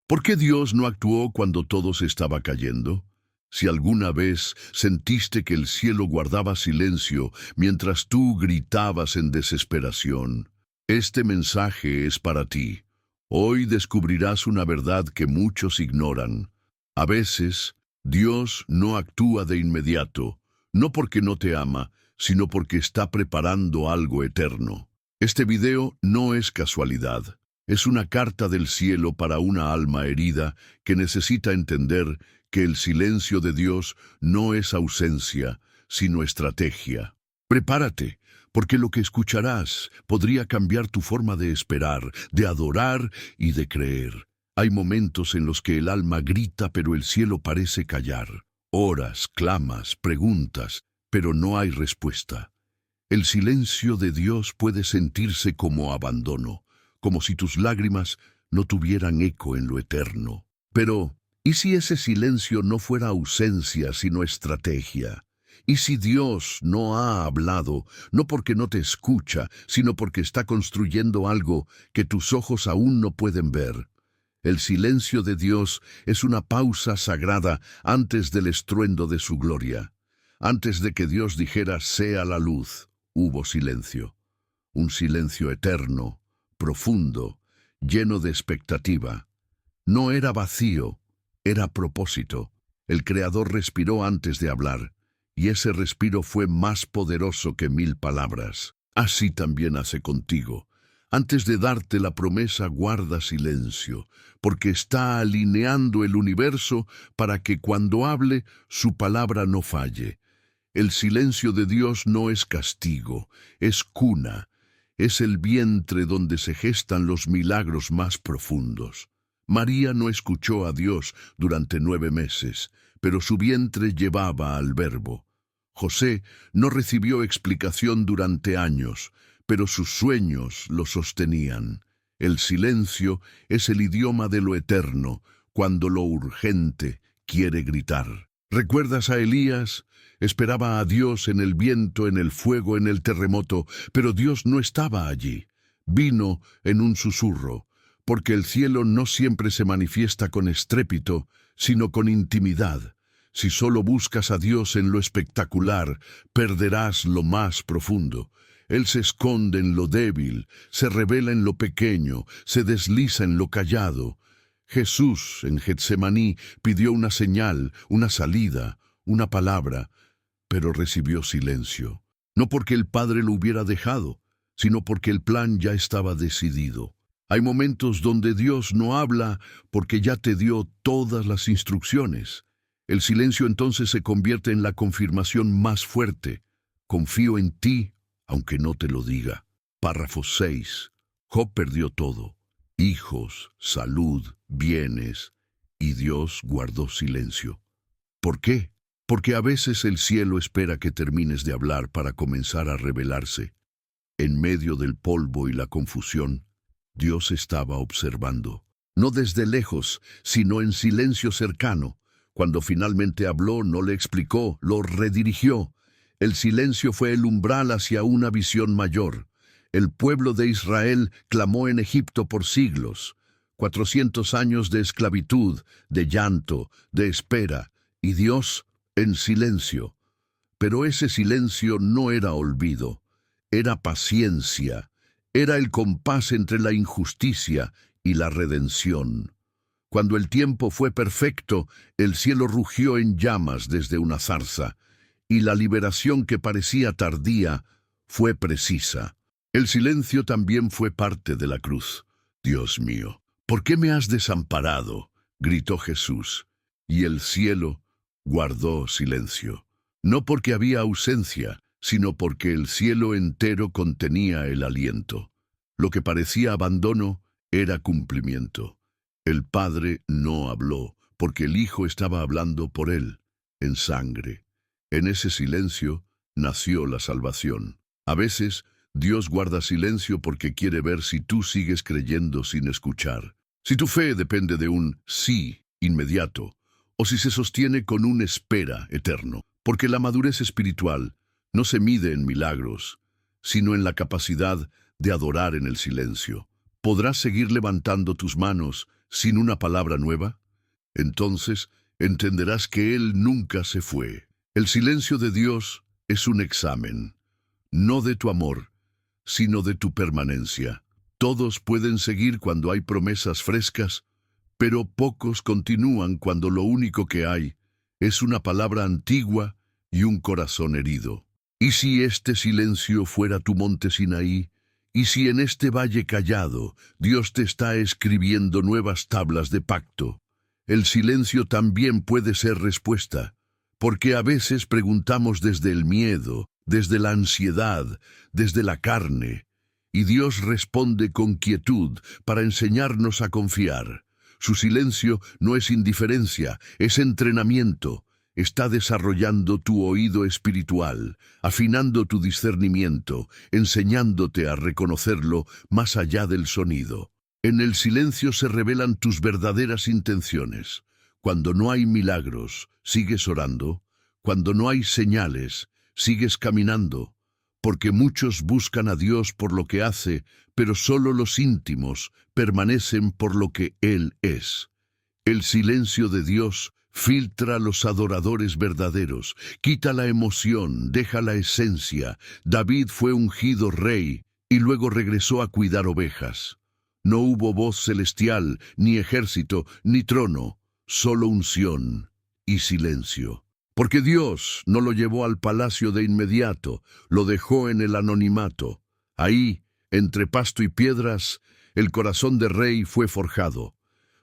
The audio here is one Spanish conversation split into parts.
¿Por qué Dios no actuó cuando todo se estaba cayendo? Si alguna vez sentiste que el cielo guardaba silencio mientras tú gritabas en desesperación, este mensaje es para ti. Hoy descubrirás una verdad que muchos ignoran. A veces, Dios no actúa de inmediato, no porque no te ama, sino porque está preparando algo eterno. Este video no es casualidad. Es una carta del cielo para una alma herida que necesita entender que el silencio de Dios no es ausencia, sino estrategia. Prepárate, porque lo que escucharás podría cambiar tu forma de esperar, de adorar y de creer. Hay momentos en los que el alma grita, pero el cielo parece callar. Oras, clamas, preguntas, pero no hay respuesta. El silencio de Dios puede sentirse como abandono, como si tus lágrimas no tuvieran eco en lo eterno. Pero, ¿y si ese silencio no fuera ausencia, sino estrategia? ¿Y si Dios no ha hablado, no porque no te escucha, sino porque está construyendo algo que tus ojos aún no pueden ver? El silencio de Dios es una pausa sagrada antes del estruendo de su gloria. Antes de que Dios dijera sea la luz, hubo silencio. Un silencio eterno, profundo, lleno de expectativa. No era vacío, era propósito. El Creador respiró antes de hablar, y ese respiro fue más poderoso que 1000 palabras. Así también hace contigo. Antes de darte la promesa, guarda silencio, porque está alineando el universo para que cuando hable, su palabra no falle. El silencio de Dios no es castigo, es cuna. Es el vientre donde se gestan los milagros más profundos. María no escuchó a Dios durante 9 meses, pero su vientre llevaba al Verbo. José no recibió explicación durante años, pero sus sueños lo sostenían. El silencio es el idioma de lo eterno, cuando lo urgente quiere gritar. ¿Recuerdas a Elías? Esperaba a Dios en el viento, en el fuego, en el terremoto, pero Dios no estaba allí. Vino en un susurro, porque el cielo no siempre se manifiesta con estrépito, sino con intimidad. Si solo buscas a Dios en lo espectacular, perderás lo más profundo. Él se esconde en lo débil, se revela en lo pequeño, se desliza en lo callado. Jesús en Getsemaní pidió una señal, una salida, una palabra, pero recibió silencio. No porque el Padre lo hubiera dejado, sino porque el plan ya estaba decidido. Hay momentos donde Dios no habla porque ya te dio todas las instrucciones. El silencio entonces se convierte en la confirmación más fuerte. Confío en ti, aunque no te lo diga. Párrafo 6. Job perdió todo: hijos, salud, bienes, y Dios guardó silencio. ¿Por qué? Porque a veces el cielo espera que termines de hablar para comenzar a revelarse. En medio del polvo y la confusión, Dios estaba observando. No desde lejos, sino en silencio cercano. Cuando finalmente habló, no le explicó, lo redirigió. El silencio fue el umbral hacia una visión mayor. El pueblo de Israel clamó en Egipto por siglos. 400 años de esclavitud, de llanto, de espera, y Dios en silencio. Pero ese silencio no era olvido, era paciencia, era el compás entre la injusticia y la redención. Cuando el tiempo fue perfecto, el cielo rugió en llamas desde una zarza, y la liberación que parecía tardía fue precisa. El silencio también fue parte de la cruz. Dios mío, ¿por qué me has desamparado?, gritó Jesús, y el cielo guardó silencio. No porque había ausencia, sino porque el cielo entero contenía el aliento. Lo que parecía abandono era cumplimiento. El Padre no habló, porque el Hijo estaba hablando por él, en sangre. En ese silencio nació la salvación. A veces, Dios guarda silencio porque quiere ver si tú sigues creyendo sin escuchar. Si tu fe depende de un sí inmediato, o si se sostiene con un espera eterno. Porque la madurez espiritual no se mide en milagros, sino en la capacidad de adorar en el silencio. Podrás seguir levantando tus manos, sin una palabra nueva? Entonces entenderás que Él nunca se fue. El silencio de Dios es un examen, no de tu amor, sino de tu permanencia. Todos pueden seguir cuando hay promesas frescas, pero pocos continúan cuando lo único que hay es una palabra antigua y un corazón herido. ¿Y si este silencio fuera tu monte Sinaí? ¿Y si en este valle callado Dios te está escribiendo nuevas tablas de pacto? El silencio también puede ser respuesta, porque a veces preguntamos desde el miedo, desde la ansiedad, desde la carne, y Dios responde con quietud para enseñarnos a confiar. Su silencio no es indiferencia, es entrenamiento. Está desarrollando tu oído espiritual, afinando tu discernimiento, enseñándote a reconocerlo más allá del sonido. En el silencio se revelan tus verdaderas intenciones. Cuando no hay milagros, sigues orando. Cuando no hay señales, sigues caminando. Porque muchos buscan a Dios por lo que hace, pero solo los íntimos permanecen por lo que Él es. El silencio de Dios filtra a los adoradores verdaderos, quita la emoción, deja la esencia. David fue ungido rey y luego regresó a cuidar ovejas. No hubo voz celestial, ni ejército, ni trono, solo unción y silencio. Porque Dios no lo llevó al palacio de inmediato, lo dejó en el anonimato. Ahí, entre pasto y piedras, el corazón de rey fue forjado.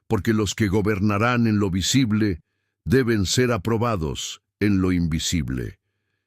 Porque los que gobernarán en lo visible deben ser aprobados en lo invisible.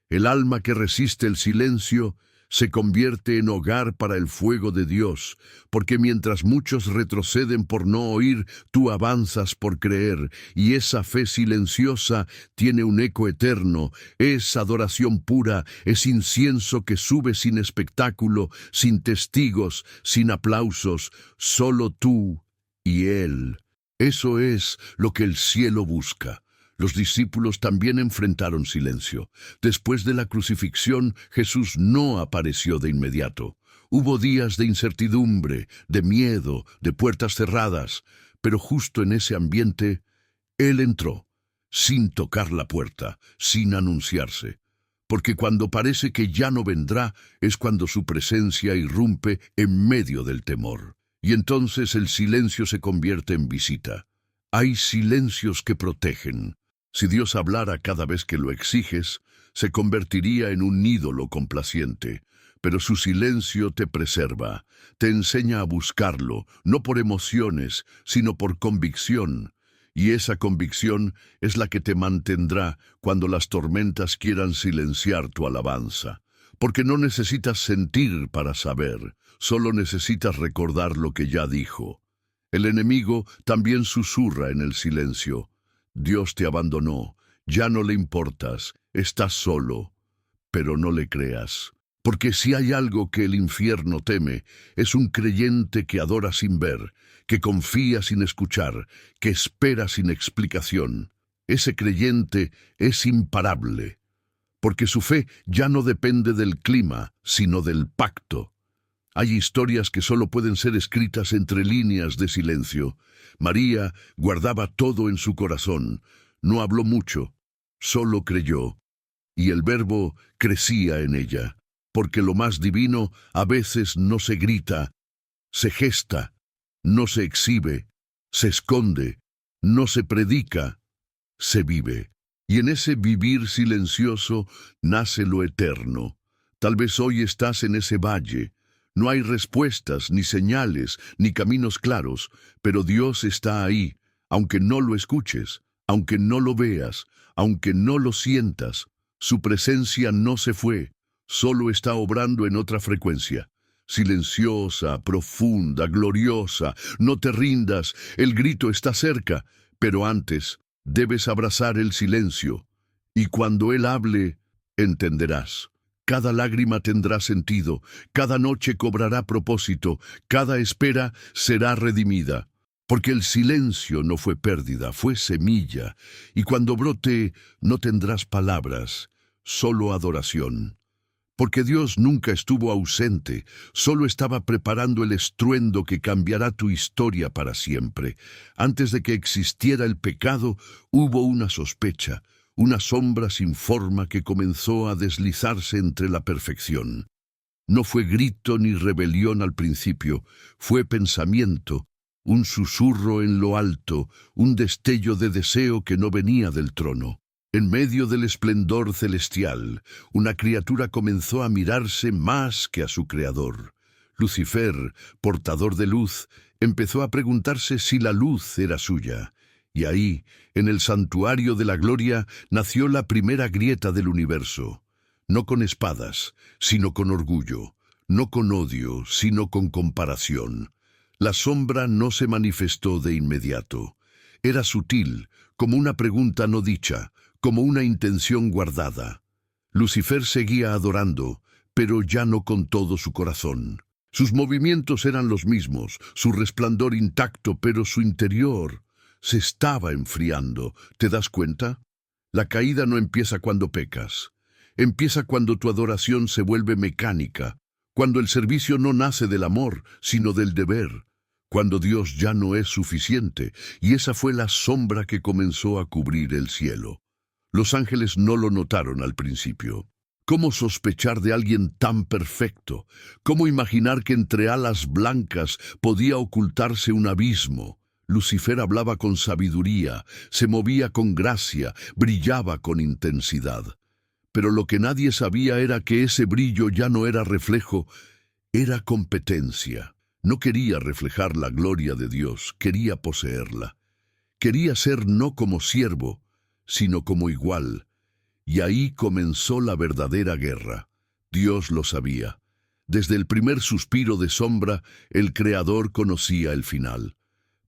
El alma que resiste el silencio se convierte en hogar para el fuego de Dios, porque mientras muchos retroceden por no oír, tú avanzas por creer, y esa fe silenciosa tiene un eco eterno, es adoración pura, es incienso que sube sin espectáculo, sin testigos, sin aplausos, solo tú y Él. Eso es lo que el cielo busca. Los discípulos también enfrentaron silencio. Después de la crucifixión, Jesús no apareció de inmediato. Hubo días de incertidumbre, de miedo, de puertas cerradas, pero justo en ese ambiente, Él entró, sin tocar la puerta, sin anunciarse. Porque cuando parece que ya no vendrá, es cuando su presencia irrumpe en medio del temor. Y entonces el silencio se convierte en visita. Hay silencios que protegen. Si Dios hablara cada vez que lo exiges, se convertiría en un ídolo complaciente. Pero su silencio te preserva, te enseña a buscarlo, no por emociones, sino por convicción. Y esa convicción es la que te mantendrá cuando las tormentas quieran silenciar tu alabanza. Porque no necesitas sentir para saber, solo necesitas recordar lo que ya dijo. El enemigo también susurra en el silencio. Dios te abandonó, ya no le importas, estás solo. Pero no le creas, porque si hay algo que el infierno teme, es un creyente que adora sin ver, que confía sin escuchar, que espera sin explicación. Ese creyente es imparable, porque su fe ya no depende del clima, sino del pacto. Hay historias que solo pueden ser escritas entre líneas de silencio. María guardaba todo en su corazón, no habló mucho, solo creyó, y el Verbo crecía en ella, porque lo más divino a veces no se grita, se gesta, no se exhibe, se esconde, no se predica, se vive. Y en ese vivir silencioso nace lo eterno. Tal vez hoy estás en ese valle. No hay respuestas, ni señales, ni caminos claros, pero Dios está ahí, aunque no lo escuches, aunque no lo veas, aunque no lo sientas. Su presencia no se fue, solo está obrando en otra frecuencia. Silenciosa, profunda, gloriosa, no te rindas, el grito está cerca, pero antes debes abrazar el silencio, y cuando Él hable, entenderás. Cada lágrima tendrá sentido, cada noche cobrará propósito, cada espera será redimida. Porque el silencio no fue pérdida, fue semilla, y cuando brote no tendrás palabras, solo adoración. Porque Dios nunca estuvo ausente, solo estaba preparando el estruendo que cambiará tu historia para siempre. Antes de que existiera el pecado, hubo una sospecha, una sombra sin forma que comenzó a deslizarse entre la perfección. No fue grito ni rebelión al principio, fue pensamiento, un susurro en lo alto, un destello de deseo que no venía del trono. En medio del esplendor celestial, una criatura comenzó a mirarse más que a su creador. Lucifer, portador de luz, empezó a preguntarse si la luz era suya. Y ahí, en el santuario de la gloria, nació la primera grieta del universo. No con espadas, sino con orgullo. No con odio, sino con comparación. La sombra no se manifestó de inmediato. Era sutil, como una pregunta no dicha, como una intención guardada. Lucifer seguía adorando, pero ya no con todo su corazón. Sus movimientos eran los mismos, su resplandor intacto, pero su interior se estaba enfriando. ¿Te das cuenta? La caída no empieza cuando pecas. Empieza cuando tu adoración se vuelve mecánica, cuando el servicio no nace del amor, sino del deber, cuando Dios ya no es suficiente, y esa fue la sombra que comenzó a cubrir el cielo. Los ángeles no lo notaron al principio. ¿Cómo sospechar de alguien tan perfecto? ¿Cómo imaginar que entre alas blancas podía ocultarse un abismo? Lucifer hablaba con sabiduría, se movía con gracia, brillaba con intensidad. Pero lo que nadie sabía era que ese brillo ya no era reflejo, era competencia. No quería reflejar la gloria de Dios, quería poseerla. Quería ser no como siervo, sino como igual. Y ahí comenzó la verdadera guerra. Dios lo sabía. Desde el primer suspiro de sombra, el Creador conocía el final.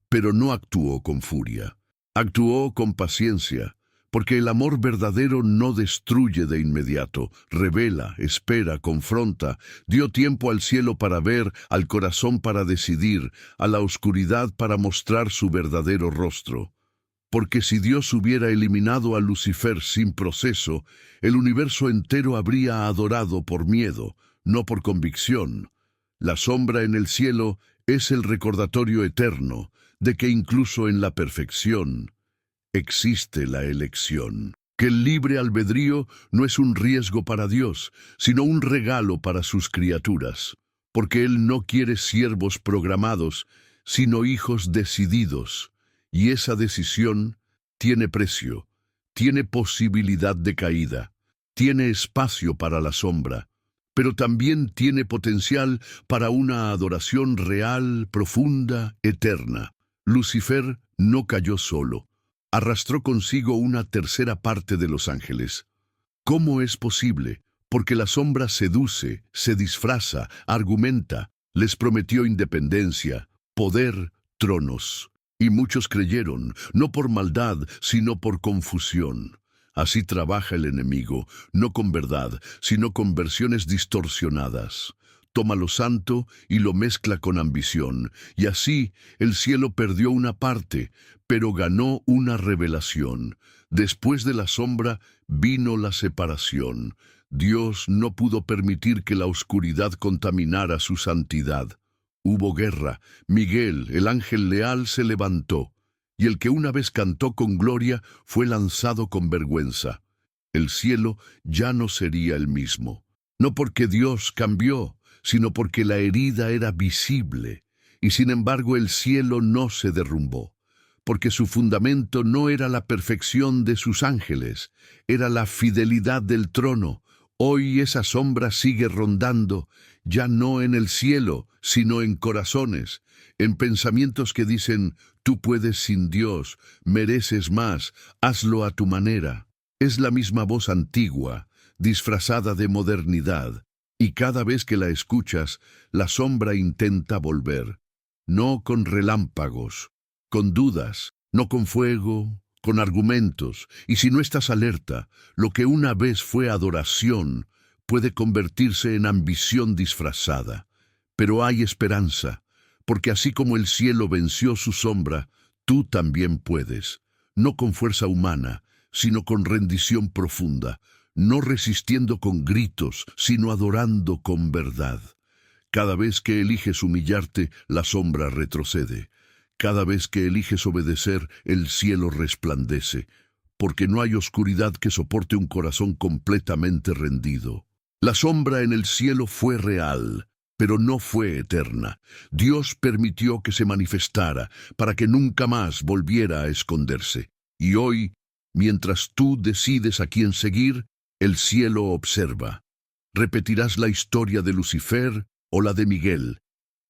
Pero no actuó con furia. Actuó con paciencia, porque el amor verdadero no destruye de inmediato, revela, espera, confronta, dio tiempo al cielo para ver, al corazón para decidir, a la oscuridad para mostrar su verdadero rostro. Porque si Dios hubiera eliminado a Lucifer sin proceso, el universo entero habría adorado por miedo, no por convicción. La sombra en el cielo es el recordatorio eterno de que incluso en la perfección existe la elección. Que el libre albedrío no es un riesgo para Dios, sino un regalo para sus criaturas. Porque Él no quiere siervos programados, sino hijos decididos. Y esa decisión tiene precio, tiene posibilidad de caída, tiene espacio para la sombra, pero también tiene potencial para una adoración real, profunda, eterna. Lucifer no cayó solo, arrastró consigo una tercera parte de los ángeles. ¿Cómo es posible? Porque la sombra seduce, se disfraza, argumenta, les prometió independencia, poder, tronos. Y muchos creyeron, no por maldad, sino por confusión. Así trabaja el enemigo, no con verdad, sino con versiones distorsionadas. Toma lo santo y lo mezcla con ambición, y así el cielo perdió una parte, pero ganó una revelación. Después de la sombra vino la separación. Dios no pudo permitir que la oscuridad contaminara su santidad. Hubo guerra. Miguel, el ángel leal, se levantó, y el que una vez cantó con gloria fue lanzado con vergüenza. El cielo ya no sería el mismo. No porque Dios cambió, sino porque la herida era visible, y sin embargo el cielo no se derrumbó, porque su fundamento no era la perfección de sus ángeles, era la fidelidad del trono. Hoy esa sombra sigue rondando, ya no en el cielo, sino en corazones, en pensamientos que dicen, tú puedes sin Dios, mereces más, hazlo a tu manera. Es la misma voz antigua, disfrazada de modernidad, y cada vez que la escuchas, la sombra intenta volver, no con relámpagos, con dudas, no con fuego, con argumentos, y si no estás alerta, lo que una vez fue adoración puede convertirse en ambición disfrazada. Pero hay esperanza, porque así como el cielo venció su sombra, tú también puedes, no con fuerza humana, sino con rendición profunda, no resistiendo con gritos, sino adorando con verdad. Cada vez que eliges humillarte, la sombra retrocede. Cada vez que eliges obedecer, el cielo resplandece, porque no hay oscuridad que soporte un corazón completamente rendido. La sombra en el cielo fue real, pero no fue eterna. Dios permitió que se manifestara para que nunca más volviera a esconderse. Y hoy, mientras tú decides a quién seguir, el cielo observa. ¿Repetirás la historia de Lucifer o la de Miguel?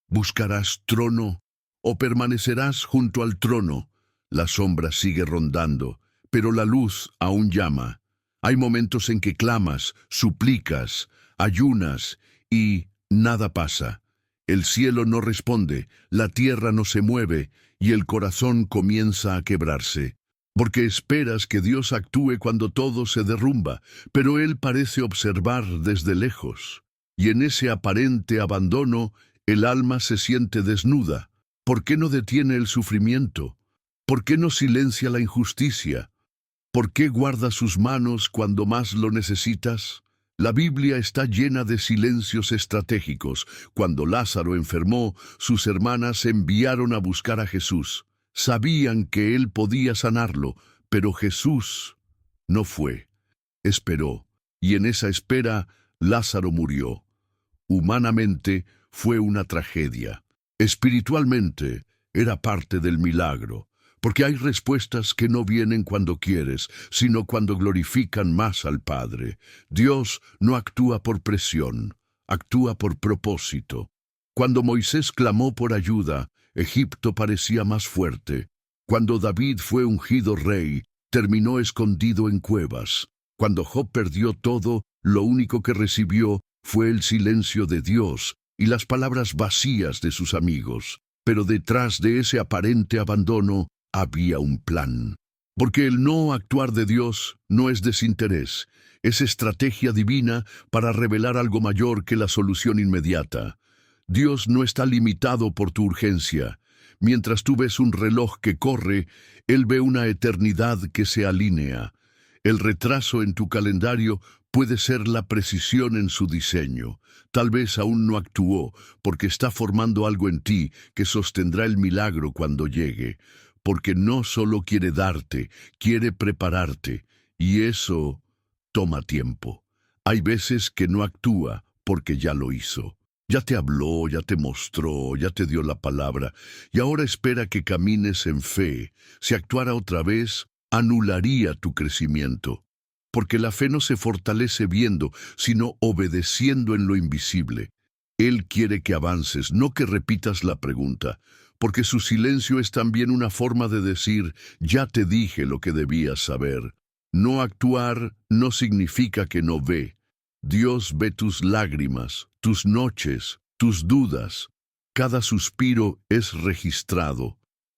¿Buscarás trono o permanecerás junto al trono? La sombra sigue rondando, pero la luz aún llama. Hay momentos en que clamas, suplicas, ayunas y nada pasa. El cielo no responde, la tierra no se mueve y el corazón comienza a quebrarse. Porque esperas que Dios actúe cuando todo se derrumba, pero Él parece observar desde lejos. Y en ese aparente abandono, el alma se siente desnuda. ¿Por qué no detiene el sufrimiento? ¿Por qué no silencia la injusticia? ¿Por qué guarda sus manos cuando más lo necesitas? La Biblia está llena de silencios estratégicos. Cuando Lázaro enfermó, sus hermanas enviaron a buscar a Jesús. Sabían que él podía sanarlo, pero Jesús no fue. Esperó, y en esa espera Lázaro murió. Humanamente fue una tragedia. Espiritualmente era parte del milagro, porque hay respuestas que no vienen cuando quieres, sino cuando glorifican más al Padre. Dios no actúa por presión, actúa por propósito. Cuando Moisés clamó por ayuda, Egipto parecía más fuerte. Cuando David fue ungido rey, terminó escondido en cuevas. Cuando Job perdió todo, lo único que recibió fue el silencio de Dios y las palabras vacías de sus amigos. Pero detrás de ese aparente abandono había un plan. Porque el no actuar de Dios no es desinterés, es estrategia divina para revelar algo mayor que la solución inmediata. Dios no está limitado por tu urgencia. Mientras tú ves un reloj que corre, Él ve una eternidad que se alinea. El retraso en tu calendario puede ser la precisión en su diseño. Tal vez aún no actuó, porque está formando algo en ti que sostendrá el milagro cuando llegue. Porque no solo quiere darte, quiere prepararte. Y eso toma tiempo. Hay veces que no actúa porque ya lo hizo. Ya te habló, ya te mostró, ya te dio la palabra, y ahora espera que camines en fe. Si actuara otra vez, anularía tu crecimiento. Porque la fe no se fortalece viendo, sino obedeciendo en lo invisible. Él quiere que avances, no que repitas la pregunta, porque su silencio es también una forma de decir, ya te dije lo que debías saber. No actuar no significa que no ve. Dios ve tus lágrimas, tus noches, tus dudas. Cada suspiro es registrado.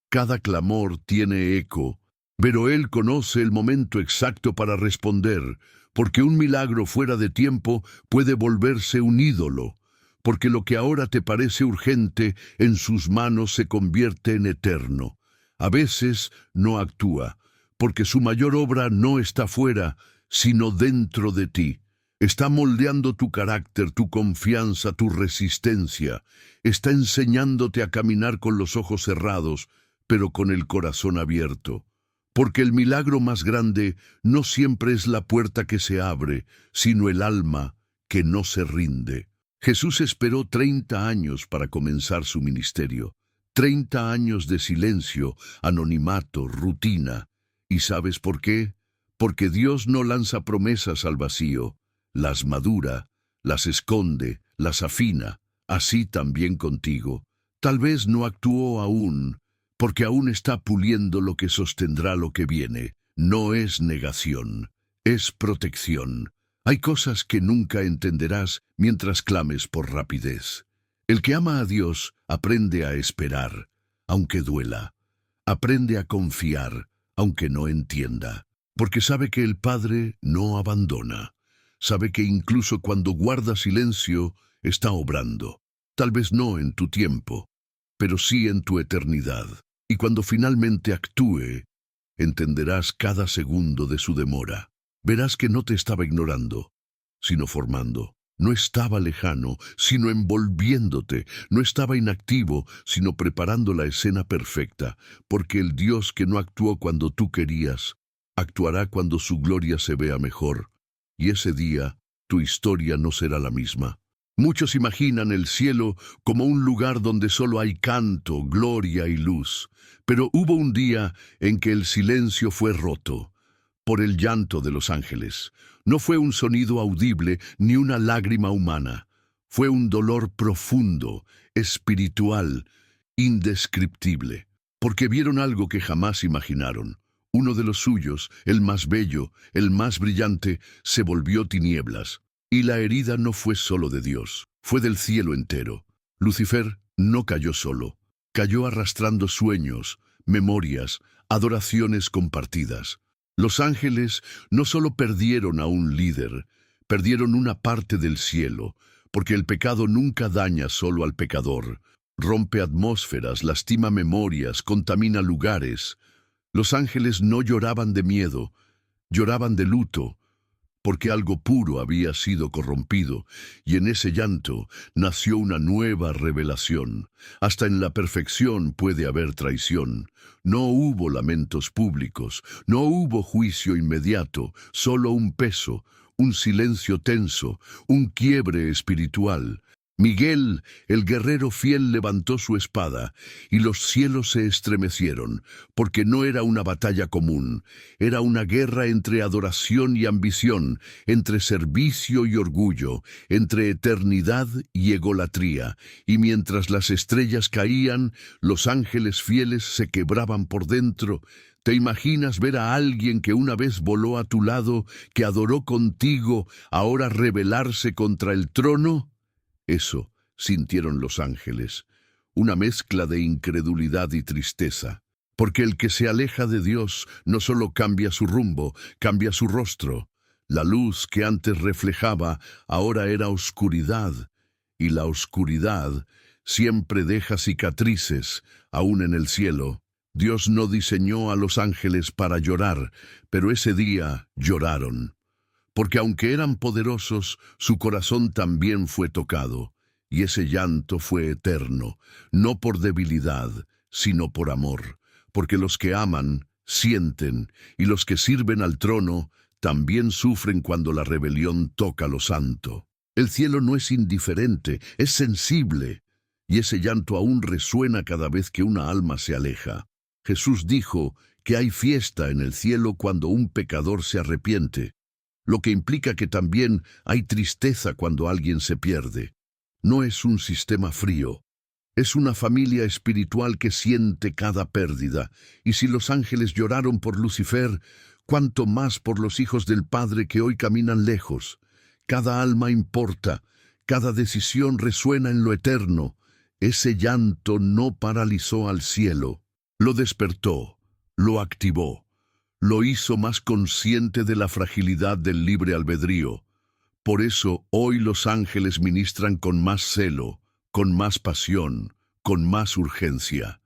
Cada clamor tiene eco. Pero Él conoce el momento exacto para responder, porque un milagro fuera de tiempo puede volverse un ídolo. Porque lo que ahora te parece urgente, en sus manos se convierte en eterno. A veces no actúa, porque su mayor obra no está fuera, sino dentro de ti. Está moldeando tu carácter, tu confianza, tu resistencia. Está enseñándote a caminar con los ojos cerrados, pero con el corazón abierto. Porque el milagro más grande no siempre es la puerta que se abre, sino el alma que no se rinde. Jesús esperó 30 años para comenzar su ministerio. 30 años de silencio, anonimato, rutina. ¿Y sabes por qué? Porque Dios no lanza promesas al vacío. Las madura, las esconde, las afina. Así también contigo. Tal vez no actuó aún, porque aún está puliendo lo que sostendrá lo que viene. No es negación, es protección. Hay cosas que nunca entenderás mientras clames por rapidez. El que ama a Dios aprende a esperar, aunque duela. Aprende a confiar, aunque no entienda. Porque sabe que el Padre no abandona. Sabe que incluso cuando guarda silencio, está obrando. Tal vez no en tu tiempo, pero sí en tu eternidad. Y cuando finalmente actúe, entenderás cada segundo de su demora. verás que no te estaba ignorando, sino formando. No estaba lejano, sino envolviéndote. No estaba inactivo, sino preparando la escena perfecta, porque el Dios que no actuó cuando tú querías, actuará cuando su gloria se vea mejor. Y ese día, tu historia no será la misma. Muchos imaginan el cielo como un lugar donde solo hay canto, gloria y luz. Pero hubo un día en que el silencio fue roto por el llanto de los ángeles. No fue un sonido audible ni una lágrima humana. Fue un dolor profundo, espiritual, indescriptible, porque vieron algo que jamás imaginaron. Uno de los suyos, el más bello, el más brillante, se volvió tinieblas. Y la herida no fue solo de Dios, fue del cielo entero. Lucifer no cayó solo, cayó arrastrando sueños, memorias, adoraciones compartidas. Los ángeles no solo perdieron a un líder, perdieron una parte del cielo, porque el pecado nunca daña solo al pecador. Rompe atmósferas, lastima memorias, contamina lugares. Los ángeles no lloraban de miedo, lloraban de luto, porque algo puro había sido corrompido, y en ese llanto nació una nueva revelación. Hasta en la perfección puede haber traición. No hubo lamentos públicos, no hubo juicio inmediato, solo un peso, un silencio tenso, un quiebre espiritual. Miguel, el guerrero fiel, levantó su espada, y los cielos se estremecieron, porque no era una batalla común, era una guerra entre adoración y ambición, entre servicio y orgullo, entre eternidad y egolatría, y mientras las estrellas caían, los ángeles fieles se quebraban por dentro. ¿Te imaginas ver a alguien que una vez voló a tu lado, que adoró contigo, ahora rebelarse contra el trono? Eso sintieron los ángeles, una mezcla de incredulidad y tristeza, porque el que se aleja de Dios no solo cambia su rumbo, cambia su rostro. La luz que antes reflejaba ahora era oscuridad, y la oscuridad siempre deja cicatrices, aún en el cielo. Dios no diseñó a los ángeles para llorar, pero ese día lloraron. Porque aunque eran poderosos, su corazón también fue tocado, y ese llanto fue eterno, no por debilidad, sino por amor, porque los que aman, sienten, y los que sirven al trono, también sufren cuando la rebelión toca lo santo. El cielo no es indiferente, es sensible, y ese llanto aún resuena cada vez que una alma se aleja. Jesús dijo que hay fiesta en el cielo cuando un pecador se arrepiente, lo que implica que también hay tristeza cuando alguien se pierde. No es un sistema frío, es una familia espiritual que siente cada pérdida, y si los ángeles lloraron por Lucifer, cuánto más por los hijos del Padre que hoy caminan lejos. Cada alma importa, cada decisión resuena en lo eterno. Ese llanto no paralizó al cielo, lo despertó, lo activó. Lo hizo más consciente de la fragilidad del libre albedrío. Por eso hoy los ángeles ministran con más celo, con más pasión, con más urgencia,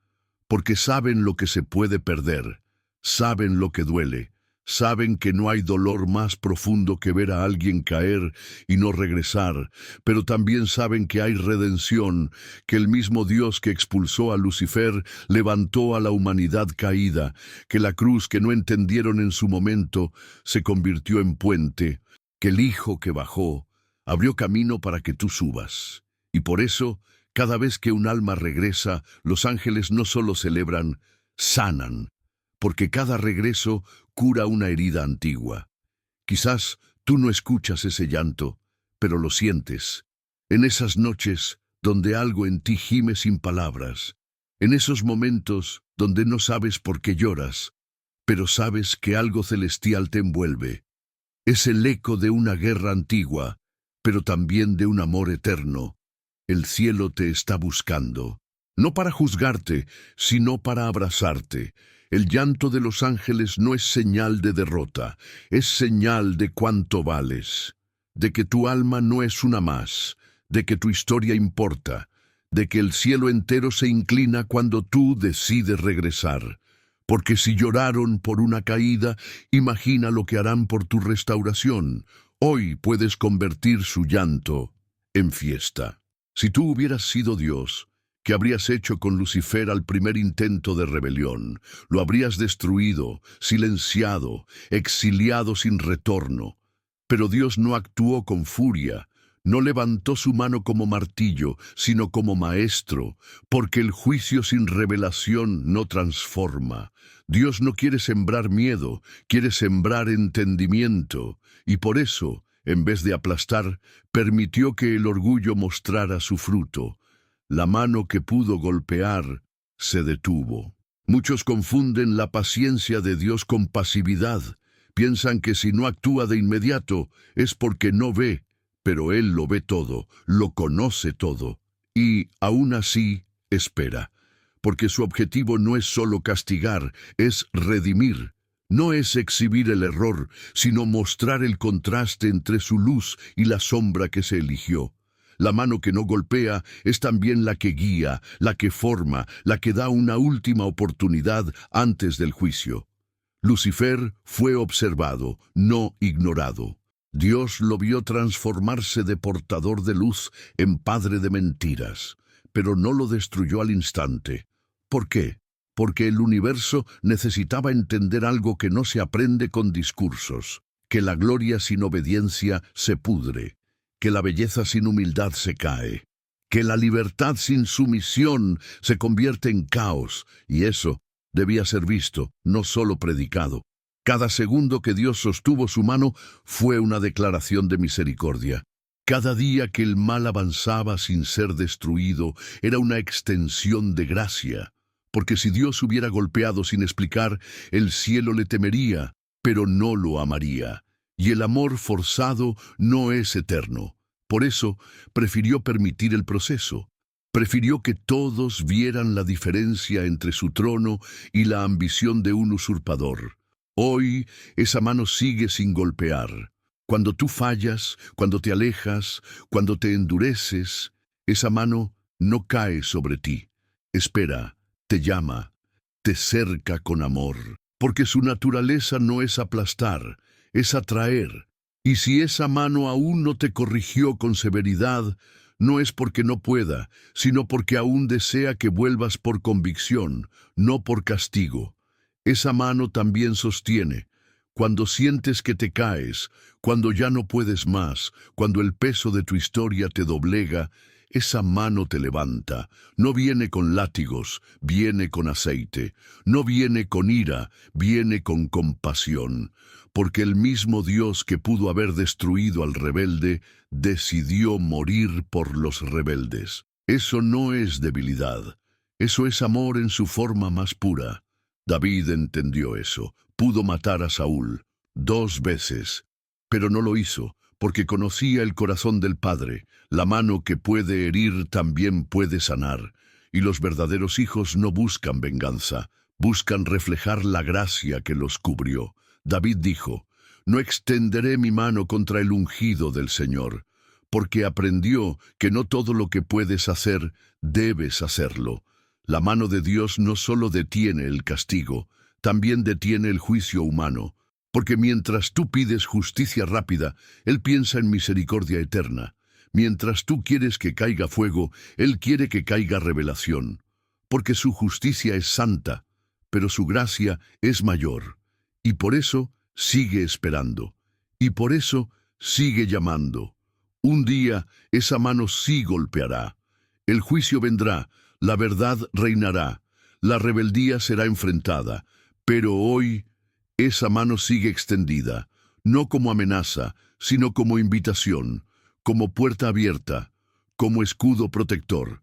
porque saben lo que se puede perder, saben lo que duele, saben que no hay dolor más profundo que ver a alguien caer y no regresar, pero también saben que hay redención, que el mismo Dios que expulsó a Lucifer levantó a la humanidad caída, que la cruz que no entendieron en su momento se convirtió en puente, que el Hijo que bajó abrió camino para que tú subas. Y por eso, cada vez que un alma regresa, los ángeles no solo celebran, sanan, porque cada regreso cura una herida antigua. Quizás tú no escuchas ese llanto, pero lo sientes. En esas noches donde algo en ti gime sin palabras, en esos momentos donde no sabes por qué lloras, pero sabes que algo celestial te envuelve. Es el eco de una guerra antigua, pero también de un amor eterno. El cielo te está buscando, no para juzgarte, sino para abrazarte. El llanto de los ángeles no es señal de derrota, es señal de cuánto vales, de que tu alma no es una más, de que tu historia importa, de que el cielo entero se inclina cuando tú decides regresar. Porque si lloraron por una caída, imagina lo que harán por tu restauración. Hoy puedes convertir su llanto en fiesta. Si tú hubieras sido Dios, ¿qué habrías hecho con Lucifer al primer intento de rebelión? Lo habrías destruido, silenciado, exiliado sin retorno. Pero Dios no actuó con furia, no levantó su mano como martillo, sino como maestro, porque el juicio sin revelación no transforma. Dios no quiere sembrar miedo, quiere sembrar entendimiento, y por eso, en vez de aplastar, permitió que el orgullo mostrara su fruto. La mano que pudo golpear se detuvo. Muchos confunden la paciencia de Dios con pasividad. Piensan que si no actúa de inmediato es porque no ve, pero Él lo ve todo, lo conoce todo, y aún así espera, porque su objetivo no es solo castigar, es redimir. No es exhibir el error, sino mostrar el contraste entre su luz y la sombra que se eligió. La mano que no golpea es también la que guía, la que forma, la que da una última oportunidad antes del juicio. Lucifer fue observado, no ignorado. Dios lo vio transformarse de portador de luz en padre de mentiras, pero no lo destruyó al instante. ¿Por qué? Porque el universo necesitaba entender algo que no se aprende con discursos, que la gloria sin obediencia se pudre, que la belleza sin humildad se cae, que la libertad sin sumisión se convierte en caos, y eso debía ser visto, no solo predicado. Cada segundo que Dios sostuvo su mano fue una declaración de misericordia. Cada día que el mal avanzaba sin ser destruido era una extensión de gracia, porque si Dios hubiera golpeado sin explicar, el cielo le temería, pero no lo amaría, y el amor forzado no es eterno. Por eso, prefirió permitir el proceso. Prefirió que todos vieran la diferencia entre su trono y la ambición de un usurpador. Hoy, esa mano sigue sin golpear. Cuando tú fallas, cuando te alejas, cuando te endureces, esa mano no cae sobre ti. Espera, te llama, te cerca con amor, porque su naturaleza no es aplastar, es atraer. Y si esa mano aún no te corrigió con severidad, no es porque no pueda, sino porque aún desea que vuelvas por convicción, no por castigo. Esa mano también sostiene. Cuando sientes que te caes, cuando ya no puedes más, cuando el peso de tu historia te doblega, esa mano te levanta. No viene con látigos, viene con aceite. No viene con ira, viene con compasión. Porque el mismo Dios que pudo haber destruido al rebelde, decidió morir por los rebeldes. Eso no es debilidad. Eso es amor en su forma más pura. David entendió eso. Pudo matar a Saúl 2 veces, pero no lo hizo, porque conocía el corazón del Padre. La mano que puede herir también puede sanar, y los verdaderos hijos no buscan venganza, buscan reflejar la gracia que los cubrió. David dijo: «No extenderé mi mano contra el ungido del Señor», porque aprendió que no todo lo que puedes hacer, debes hacerlo. La mano de Dios no solo detiene el castigo, también detiene el juicio humano, porque mientras tú pides justicia rápida, Él piensa en misericordia eterna. Mientras tú quieres que caiga fuego, Él quiere que caiga revelación, porque su justicia es santa, pero su gracia es mayor, y por eso sigue esperando, y por eso sigue llamando. Un día esa mano sí golpeará, el juicio vendrá, la verdad reinará, la rebeldía será enfrentada, pero hoy esa mano sigue extendida, no como amenaza, sino como invitación, como puerta abierta, como escudo protector.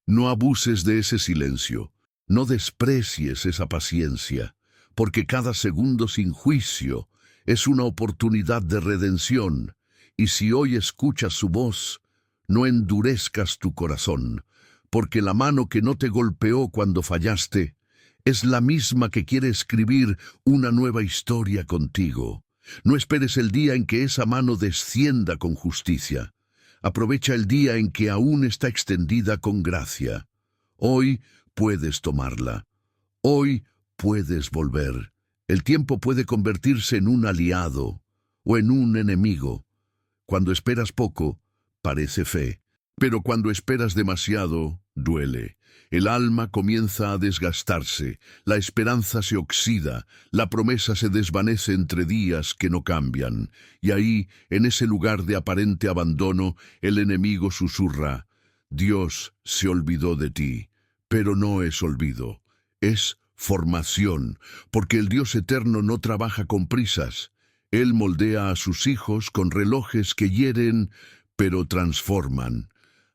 No abuses de ese silencio, no desprecies esa paciencia, porque cada segundo sin juicio es una oportunidad de redención, y si hoy escuchas su voz, no endurezcas tu corazón, porque la mano que no te golpeó cuando fallaste es la misma que quiere escribir una nueva historia contigo. No esperes el día en que esa mano descienda con justicia. Aprovecha el día en que aún está extendida con gracia. Hoy puedes tomarla. Hoy puedes volver. El tiempo puede convertirse en un aliado o en un enemigo. Cuando esperas poco, parece fe, pero cuando esperas demasiado, duele. El alma comienza a desgastarse, la esperanza se oxida, la promesa se desvanece entre días que no cambian, y ahí, en ese lugar de aparente abandono, el enemigo susurra: Dios se olvidó de ti. Pero no es olvido, es formación, porque el Dios eterno no trabaja con prisas. Él moldea a sus hijos con relojes que hieren, pero transforman.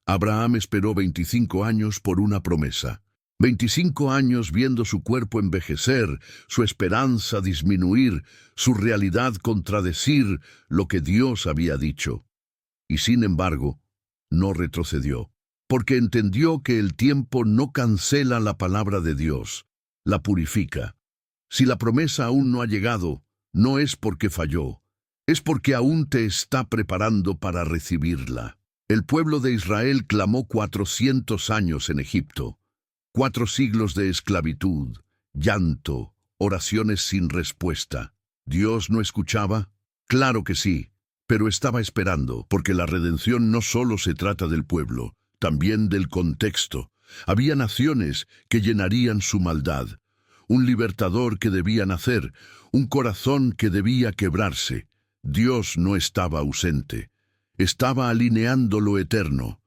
Abraham esperó 25 años por una promesa. 25 años viendo su cuerpo envejecer, su esperanza disminuir, su realidad contradecir lo que Dios había dicho. Y sin embargo, no retrocedió, porque entendió que el tiempo no cancela la palabra de Dios, la purifica. Si la promesa aún no ha llegado, no es porque falló, es porque aún te está preparando para recibirla. El pueblo de Israel clamó 400 años en Egipto, 4 siglos de esclavitud, llanto, oraciones sin respuesta. ¿Dios no escuchaba? Claro que sí, pero estaba esperando, porque la redención no solo se trata del pueblo, también del contexto. Había naciones que llenarían su maldad, un libertador que debía nacer, un corazón que debía quebrarse. Dios no estaba ausente, estaba alineando lo eterno.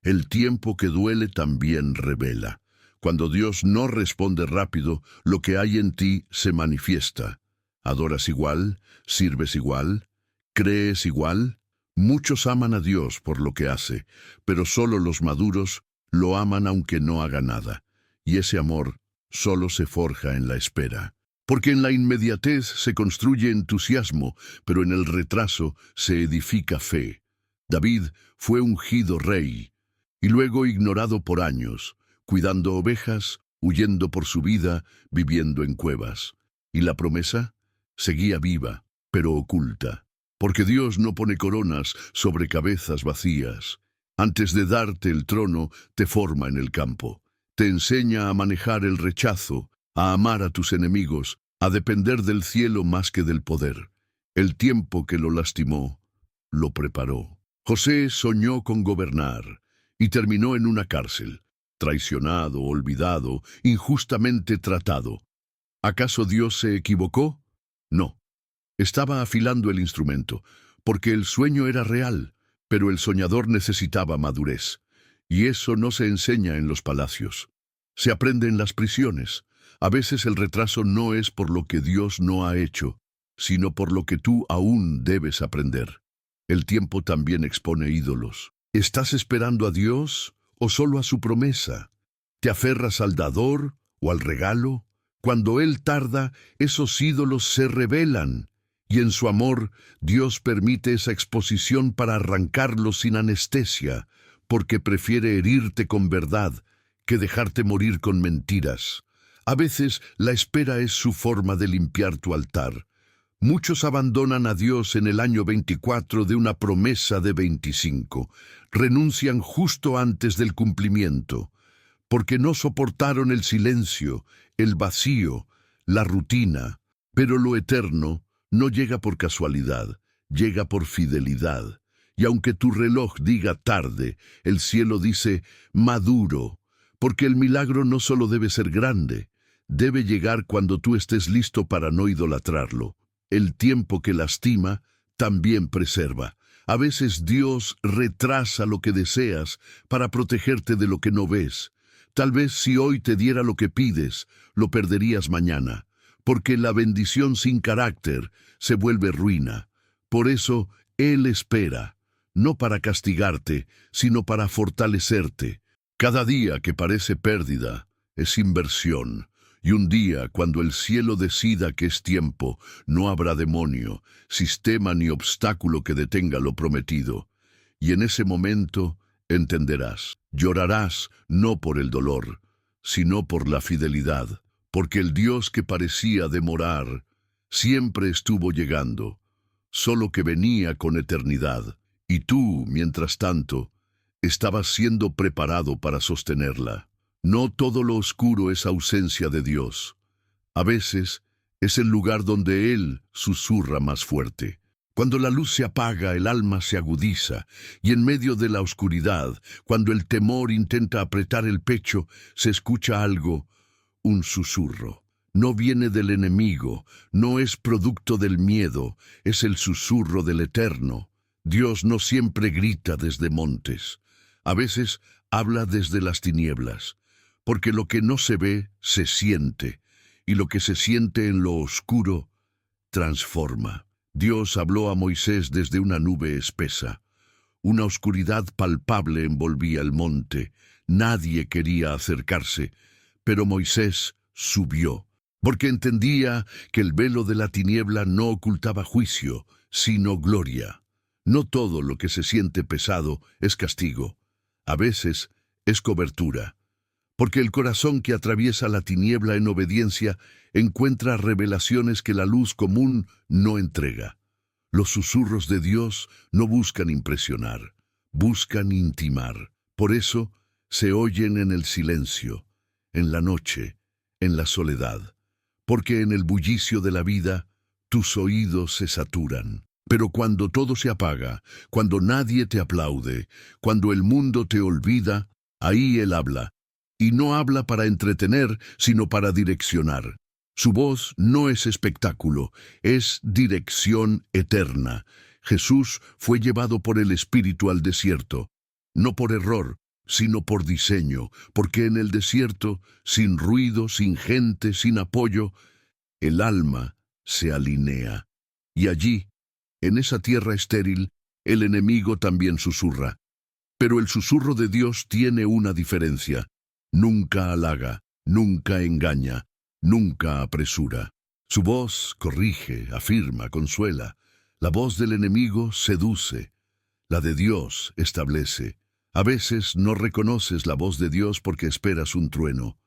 El tiempo que duele también revela. Cuando Dios no responde rápido, lo que hay en ti se manifiesta. ¿Adoras igual? ¿Sirves igual? ¿Crees igual? Muchos aman a Dios por lo que hace, pero solo los maduros lo aman aunque no haga nada. Y ese amor solo se forja en la espera. Porque en la inmediatez se construye entusiasmo, pero en el retraso se edifica fe. David fue ungido rey, y luego ignorado por años, cuidando ovejas, huyendo por su vida, viviendo en cuevas. ¿Y la promesa? Seguía viva, pero oculta. Porque Dios no pone coronas sobre cabezas vacías. Antes de darte el trono, te forma en el campo. Te enseña a manejar el rechazo, a amar a tus enemigos, a depender del cielo más que del poder. El tiempo que lo lastimó, lo preparó. José soñó con gobernar y terminó en una cárcel, traicionado, olvidado, injustamente tratado. ¿Acaso Dios se equivocó? No. Estaba afilando el instrumento, porque el sueño era real, pero el soñador necesitaba madurez. Y eso no se enseña en los palacios. Se aprende en las prisiones. A veces el retraso no es por lo que Dios no ha hecho, sino por lo que tú aún debes aprender. El tiempo también expone ídolos. ¿Estás esperando a Dios o solo a su promesa? ¿Te aferras al dador o al regalo? Cuando Él tarda, esos ídolos se revelan. Y en su amor, Dios permite esa exposición para arrancarlos sin anestesia, porque prefiere herirte con verdad que dejarte morir con mentiras. A veces la espera es su forma de limpiar tu altar. Muchos abandonan a Dios en el año 24 de una promesa de 25. Renuncian justo antes del cumplimiento, porque no soportaron el silencio, el vacío, la rutina. Pero lo eterno no llega por casualidad, llega por fidelidad. Y aunque tu reloj diga tarde, el cielo dice maduro, porque el milagro no solo debe ser grande, debe llegar cuando tú estés listo para no idolatrarlo. El tiempo que lastima también preserva. A veces Dios retrasa lo que deseas para protegerte de lo que no ves. Tal vez si hoy te diera lo que pides, lo perderías mañana, porque la bendición sin carácter se vuelve ruina. Por eso Él espera, no para castigarte, sino para fortalecerte. Cada día que parece pérdida es inversión. Y un día, cuando el cielo decida que es tiempo, no habrá demonio, sistema ni obstáculo que detenga lo prometido. Y en ese momento entenderás. Llorarás no por el dolor, sino por la fidelidad, porque el Dios que parecía demorar siempre estuvo llegando, solo que venía con eternidad. Y tú, mientras tanto, estabas siendo preparado para sostenerla. No todo lo oscuro es ausencia de Dios. A veces es el lugar donde Él susurra más fuerte. Cuando la luz se apaga, el alma se agudiza, y en medio de la oscuridad, cuando el temor intenta apretar el pecho, se escucha algo, un susurro. No viene del enemigo, no es producto del miedo, es el susurro del Eterno. Dios no siempre grita desde montes. A veces habla desde las tinieblas, porque lo que no se ve se siente, y lo que se siente en lo oscuro transforma. Dios habló a Moisés desde una nube espesa. Una oscuridad palpable envolvía el monte. Nadie quería acercarse, pero Moisés subió, porque entendía que el velo de la tiniebla no ocultaba juicio, sino gloria. No todo lo que se siente pesado es castigo. A veces es cobertura, porque el corazón que atraviesa la tiniebla en obediencia encuentra revelaciones que la luz común no entrega. Los susurros de Dios no buscan impresionar, buscan intimar. Por eso se oyen en el silencio, en la noche, en la soledad, porque en el bullicio de la vida tus oídos se saturan. Pero cuando todo se apaga, cuando nadie te aplaude, cuando el mundo te olvida, ahí Él habla. Y no habla para entretener, sino para direccionar. Su voz no es espectáculo, es dirección eterna. Jesús fue llevado por el Espíritu al desierto, no por error, sino por diseño, porque en el desierto, sin ruido, sin gente, sin apoyo, el alma se alinea. Y allí, en esa tierra estéril, el enemigo también susurra. Pero el susurro de Dios tiene una diferencia. Nunca halaga, nunca engaña, nunca apresura. Su voz corrige, afirma, consuela. La voz del enemigo seduce. La de Dios establece. A veces no reconoces la voz de Dios porque esperas un trueno,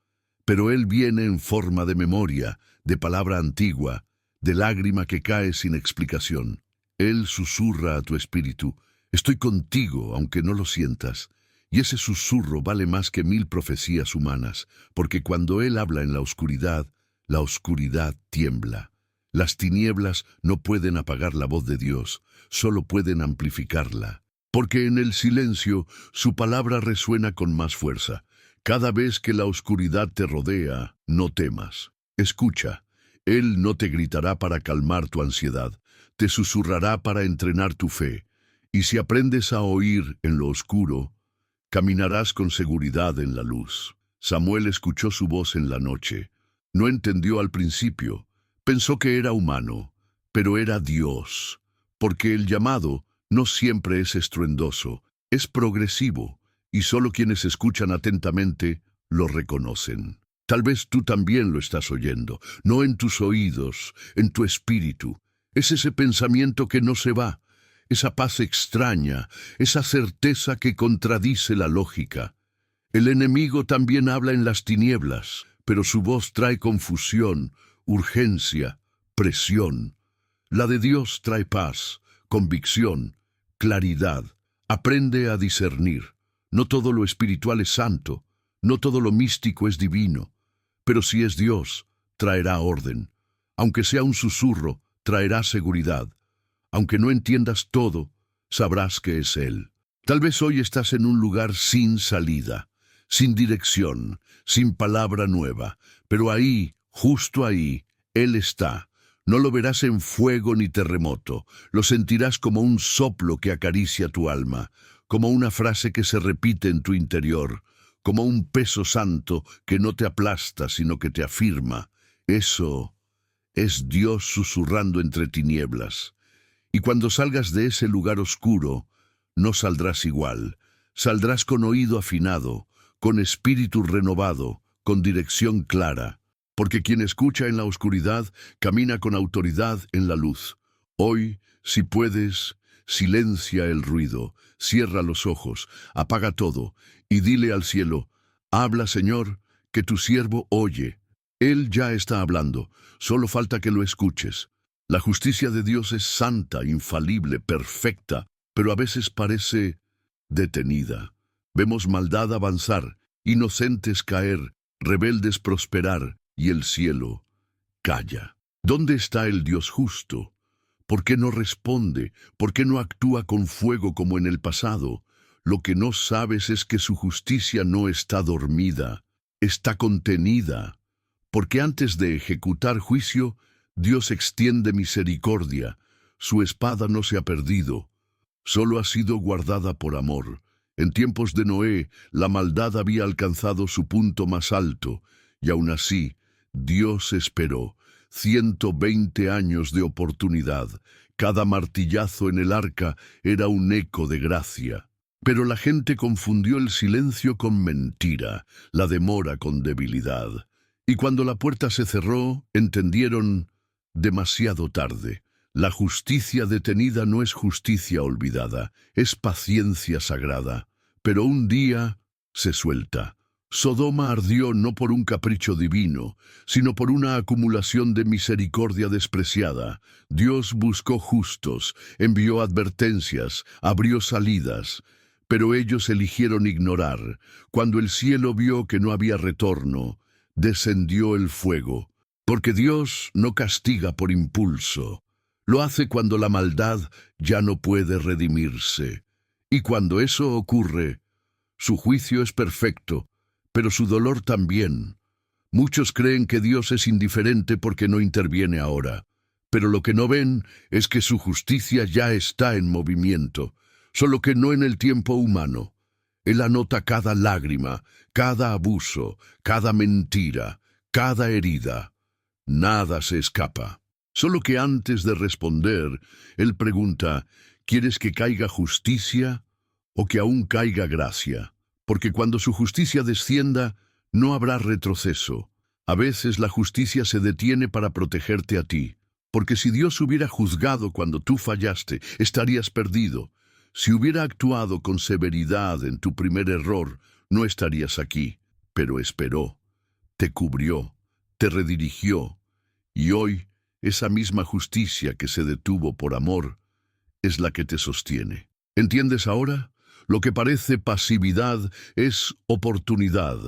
pero Él viene en forma de memoria, de palabra antigua, de lágrima que cae sin explicación. Él susurra a tu espíritu, estoy contigo aunque no lo sientas. Y ese susurro vale más que 1000 profecías humanas, porque cuando Él habla en la oscuridad tiembla. Las tinieblas no pueden apagar la voz de Dios, solo pueden amplificarla. Porque en el silencio su palabra resuena con más fuerza. Cada vez que la oscuridad te rodea, no temas. Escucha, Él no te gritará para calmar tu ansiedad, te susurrará para entrenar tu fe. Y si aprendes a oír en lo oscuro, caminarás con seguridad en la luz. Samuel escuchó su voz en la noche. No entendió al principio. Pensó que era humano, pero era Dios. Porque el llamado no siempre es estruendoso, es progresivo, y solo quienes escuchan atentamente lo reconocen. Tal vez tú también lo estás oyendo, no en tus oídos, en tu espíritu. Es ese pensamiento que no se va, esa paz extraña, esa certeza que contradice la lógica. El enemigo también habla en las tinieblas, pero su voz trae confusión, urgencia, presión. La de Dios trae paz, convicción, claridad. Aprende a discernir. No todo lo espiritual es santo, no todo lo místico es divino, pero si es Dios, traerá orden. Aunque sea un susurro, traerá seguridad. Aunque no entiendas todo, sabrás que es Él. Tal vez hoy estás en un lugar sin salida, sin dirección, sin palabra nueva, pero ahí, justo ahí, Él está. No lo verás en fuego ni terremoto, lo sentirás como un soplo que acaricia tu alma, como una frase que se repite en tu interior, como un peso santo que no te aplasta, sino que te afirma. Eso es Dios susurrando entre tinieblas. Y cuando salgas de ese lugar oscuro, no saldrás igual. Saldrás con oído afinado, con espíritu renovado, con dirección clara. Porque quien escucha en la oscuridad, camina con autoridad en la luz. Hoy, si puedes, silencia el ruido, cierra los ojos, apaga todo, y dile al cielo, habla, Señor, que tu siervo oye. Él ya está hablando, solo falta que lo escuches. La justicia de Dios es santa, infalible, perfecta, pero a veces parece detenida. Vemos maldad avanzar, inocentes caer, rebeldes prosperar, y el cielo calla. ¿Dónde está el Dios justo? ¿Por qué no responde? ¿Por qué no actúa con fuego como en el pasado? Lo que no sabes es que su justicia no está dormida, está contenida, porque antes de ejecutar juicio, Dios extiende misericordia. Su espada no se ha perdido, solo ha sido guardada por amor. En tiempos de Noé, la maldad había alcanzado su punto más alto, y aún así, Dios esperó. 120 años de oportunidad. Cada martillazo en el arca era un eco de gracia. Pero la gente confundió el silencio con mentira, la demora con debilidad. Y cuando la puerta se cerró, entendieron demasiado tarde. La justicia detenida no es justicia olvidada, es paciencia sagrada. Pero un día se suelta. Sodoma ardió no por un capricho divino, sino por una acumulación de misericordia despreciada. Dios buscó justos, envió advertencias, abrió salidas, pero ellos eligieron ignorar. Cuando el cielo vio que no había retorno, descendió el fuego, porque Dios no castiga por impulso. Lo hace cuando la maldad ya no puede redimirse. Y cuando eso ocurre, su juicio es perfecto, pero su dolor también. Muchos creen que Dios es indiferente porque no interviene ahora, pero lo que no ven es que su justicia ya está en movimiento, solo que no en el tiempo humano. Él anota cada lágrima, cada abuso, cada mentira, cada herida. Nada se escapa. Solo que antes de responder, Él pregunta, ¿quieres que caiga justicia o que aún caiga gracia? Porque cuando su justicia descienda, no habrá retroceso. A veces la justicia se detiene para protegerte a ti, porque si Dios hubiera juzgado cuando tú fallaste, estarías perdido. Si hubiera actuado con severidad en tu primer error, no estarías aquí. Pero esperó, te cubrió, te redirigió, y hoy esa misma justicia que se detuvo por amor es la que te sostiene. ¿Entiendes ahora? Lo que parece pasividad es oportunidad.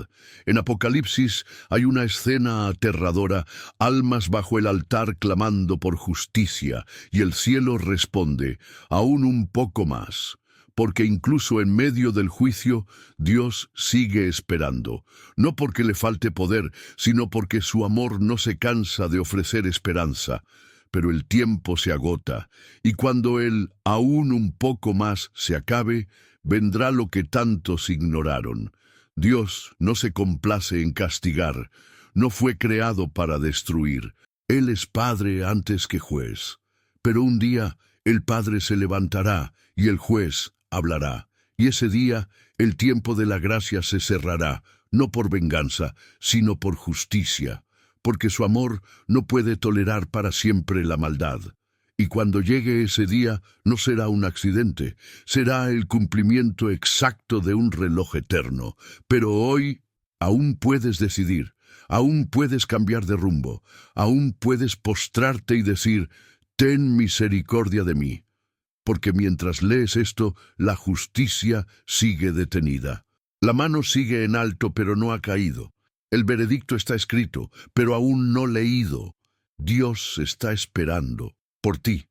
En Apocalipsis hay una escena aterradora, almas bajo el altar clamando por justicia, y el cielo responde, aún un poco más, porque incluso en medio del juicio, Dios sigue esperando, no porque le falte poder, sino porque su amor no se cansa de ofrecer esperanza. Pero el tiempo se agota, y cuando el aún un poco más se acabe, vendrá lo que tantos ignoraron. Dios no se complace en castigar, no fue creado para destruir. Él es Padre antes que juez. Pero un día el Padre se levantará y el juez hablará. Y ese día el tiempo de la gracia se cerrará, no por venganza, sino por justicia, porque su amor no puede tolerar para siempre la maldad. Y cuando llegue ese día, no será un accidente, será el cumplimiento exacto de un reloj eterno. Pero hoy aún puedes decidir, aún puedes cambiar de rumbo, aún puedes postrarte y decir, ten misericordia de mí. Porque mientras lees esto, la justicia sigue detenida. La mano sigue en alto, pero no ha caído. El veredicto está escrito, pero aún no leído. Dios está esperando por ti.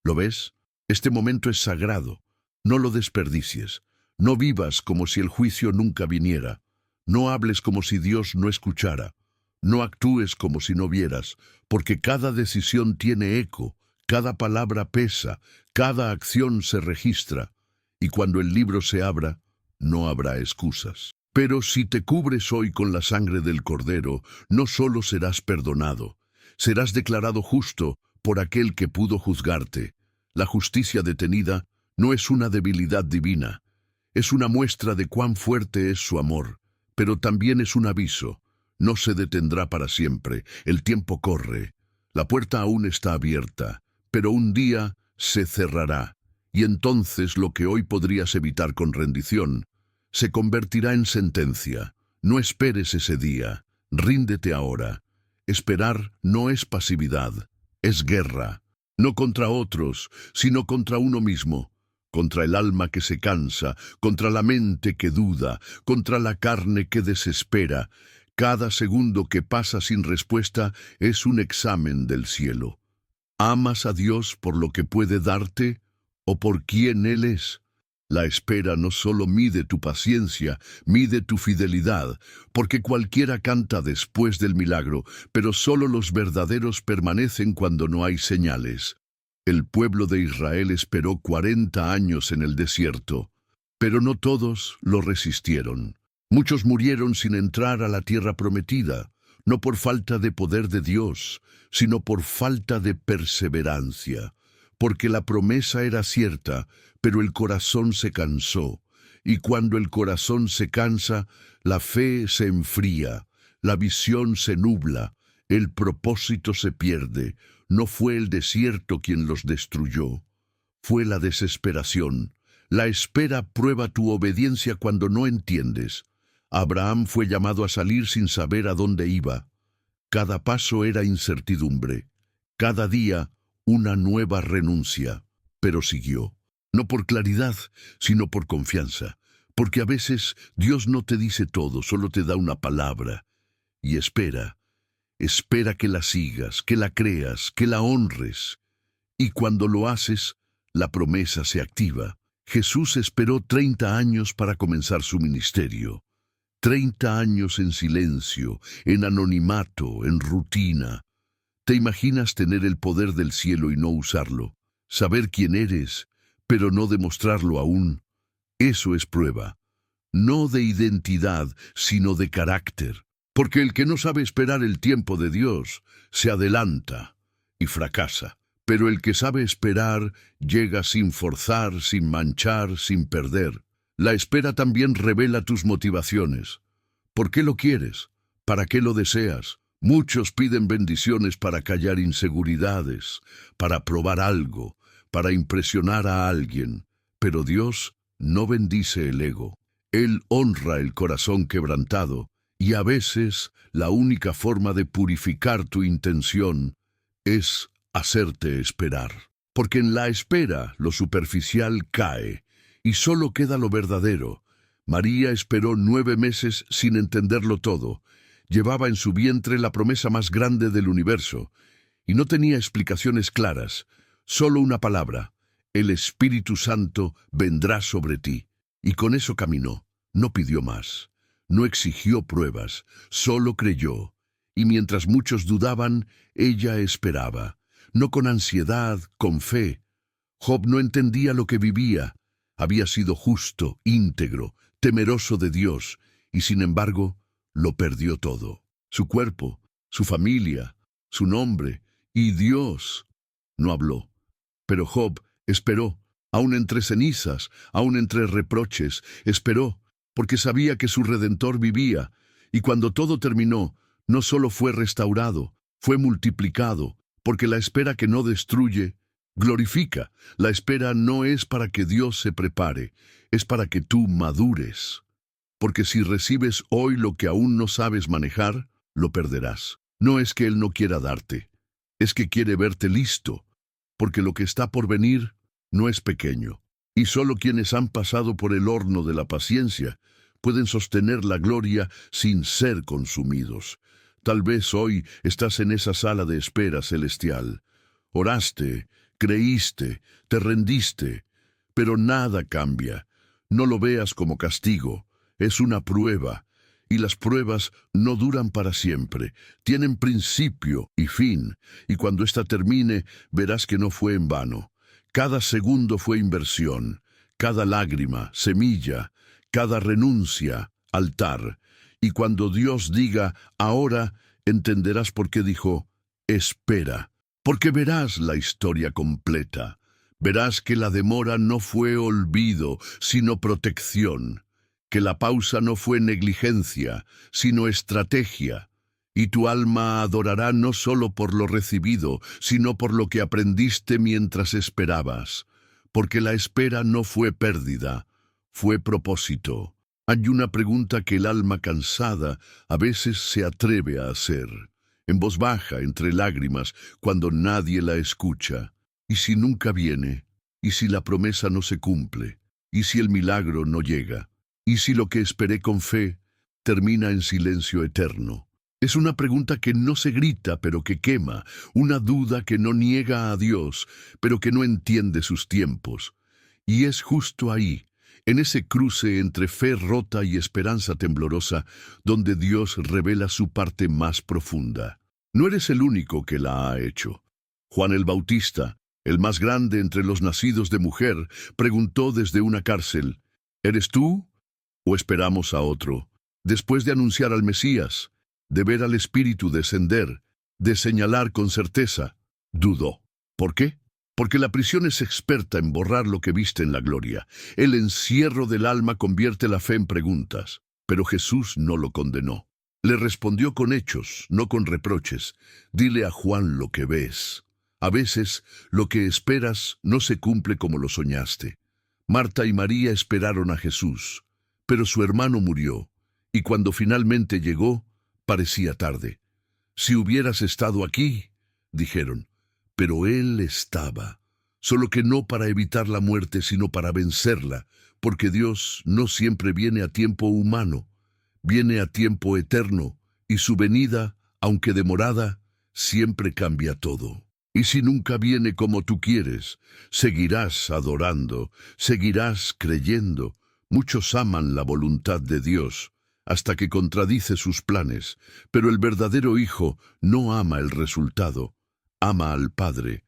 ¿Lo ves? Este momento es sagrado. No lo desperdicies. No vivas como si el juicio nunca viniera. No hables como si Dios no escuchara. No actúes como si no vieras, porque cada decisión tiene eco, cada palabra pesa, cada acción se registra, y cuando el libro se abra, no habrá excusas. Pero si te cubres hoy con la sangre del Cordero, no solo serás perdonado, serás declarado justo por aquel que pudo juzgarte. La justicia detenida no es una debilidad divina, es una muestra de cuán fuerte es su amor, pero también es un aviso. No se detendrá para siempre, el tiempo corre, la puerta aún está abierta, pero un día se cerrará, y entonces lo que hoy podrías evitar con rendición, se convertirá en sentencia. No esperes ese día, ríndete ahora. Esperar no es pasividad, es guerra, no contra otros, sino contra uno mismo, contra el alma que se cansa, contra la mente que duda, contra la carne que desespera. Cada segundo que pasa sin respuesta es un examen del cielo. ¿Amas a Dios por lo que puede darte o por quién Él es? La espera no solo mide tu paciencia, mide tu fidelidad, porque cualquiera canta después del milagro, pero solo los verdaderos permanecen cuando no hay señales. El pueblo de Israel esperó 40 años en el desierto, pero no todos lo resistieron. Muchos murieron sin entrar a la tierra prometida, no por falta de poder de Dios, sino por falta de perseverancia, porque la promesa era cierta, pero el corazón se cansó, y cuando el corazón se cansa, la fe se enfría, la visión se nubla, el propósito se pierde. No fue el desierto quien los destruyó, fue la desesperación. La espera prueba tu obediencia cuando no entiendes. Abraham fue llamado a salir sin saber a dónde iba. Cada paso era incertidumbre, cada día una nueva renuncia, pero siguió. No por claridad, sino por confianza, porque a veces Dios no te dice todo, solo te da una palabra. Y espera que la sigas, que la creas, que la honres. Y cuando lo haces, la promesa se activa. Jesús esperó 30 años para comenzar su ministerio. 30 años en silencio, en anonimato, en rutina. ¿Te imaginas tener el poder del cielo y no usarlo? Saber quién eres, pero no demostrarlo aún. Eso es prueba, no de identidad, sino de carácter. Porque el que no sabe esperar el tiempo de Dios, se adelanta y fracasa. Pero el que sabe esperar, llega sin forzar, sin manchar, sin perder. La espera también revela tus motivaciones. ¿Por qué lo quieres? ¿Para qué lo deseas? Muchos piden bendiciones para callar inseguridades, para probar algo, para impresionar a alguien. Pero Dios no bendice el ego. Él honra el corazón quebrantado, y a veces la única forma de purificar tu intención es hacerte esperar. Porque en la espera lo superficial cae, y solo queda lo verdadero. María esperó 9 meses sin entenderlo todo. Llevaba en su vientre la promesa más grande del universo, y no tenía explicaciones claras, solo una palabra: el Espíritu Santo vendrá sobre ti. Y con eso caminó, no pidió más, no exigió pruebas, solo creyó. Y mientras muchos dudaban, ella esperaba, no con ansiedad, con fe. Job no entendía lo que vivía. Había sido justo, íntegro, temeroso de Dios, y sin embargo, lo perdió todo. Su cuerpo, su familia, su nombre, y Dios. No habló. Pero Job esperó, aun entre cenizas, aun entre reproches, esperó, porque sabía que su Redentor vivía, y cuando todo terminó, no solo fue restaurado, fue multiplicado, porque la espera que no destruye, glorifica. La espera no es para que Dios se prepare, es para que tú madures. Porque si recibes hoy lo que aún no sabes manejar, lo perderás. No es que Él no quiera darte, es que quiere verte listo, porque lo que está por venir no es pequeño. Y solo quienes han pasado por el horno de la paciencia pueden sostener la gloria sin ser consumidos. Tal vez hoy estás en esa sala de espera celestial. Oraste, creíste, te rendiste, pero nada cambia. No lo veas como castigo, es una prueba. Y las pruebas no duran para siempre, tienen principio y fin, y cuando ésta termine, verás que no fue en vano. Cada segundo fue inversión, cada lágrima, semilla, cada renuncia, altar. Y cuando Dios diga, ahora, entenderás por qué dijo, espera, porque verás la historia completa. Verás que la demora no fue olvido, sino protección. Que la pausa no fue negligencia, sino estrategia, y tu alma adorará no solo por lo recibido, sino por lo que aprendiste mientras esperabas, porque la espera no fue pérdida, fue propósito. Hay una pregunta que el alma cansada a veces se atreve a hacer, en voz baja, entre lágrimas, cuando nadie la escucha. ¿Y si nunca viene? ¿Y si la promesa no se cumple? ¿Y si el milagro no llega? ¿Y si lo que esperé con fe termina en silencio eterno. Es una pregunta que no se grita, pero que quema, una duda que no niega a Dios, pero que no entiende sus tiempos. Y es justo ahí, en ese cruce entre fe rota y esperanza temblorosa, donde Dios revela su parte más profunda. No eres el único que la ha hecho. Juan el Bautista, el más grande entre los nacidos de mujer, preguntó desde una cárcel, ¿eres tú o esperamos a otro? Después de anunciar al Mesías, de ver al Espíritu descender, de señalar con certeza, dudó. ¿Por qué? Porque la prisión es experta en borrar lo que viste en la gloria. El encierro del alma convierte la fe en preguntas. Pero Jesús no lo condenó. Le respondió con hechos, no con reproches. Dile a Juan lo que ves. A veces, lo que esperas no se cumple como lo soñaste. Marta y María esperaron a Jesús, pero su hermano murió, y cuando finalmente llegó, parecía tarde. Si hubieras estado aquí, dijeron, pero él estaba, solo que no para evitar la muerte, sino para vencerla, porque Dios no siempre viene a tiempo humano, viene a tiempo eterno, y su venida, aunque demorada, siempre cambia todo. Y si nunca viene como tú quieres, seguirás adorando, seguirás creyendo. Muchos aman la voluntad de Dios, hasta que contradice sus planes, pero el verdadero hijo no ama el resultado, ama al Padre,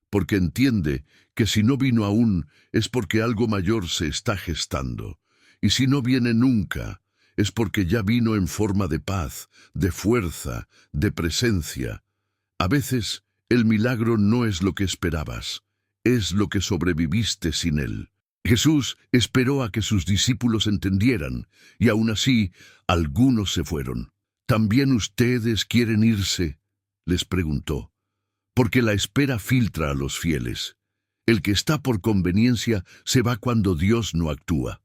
porque entiende que si no vino aún es porque algo mayor se está gestando, y si no viene nunca es porque ya vino en forma de paz, de fuerza, de presencia. A veces el milagro no es lo que esperabas, es lo que sobreviviste sin él. Jesús esperó a que sus discípulos entendieran, y aún así, algunos se fueron. ¿También ustedes quieren irse?, les preguntó. Porque la espera filtra a los fieles. El que está por conveniencia se va cuando Dios no actúa.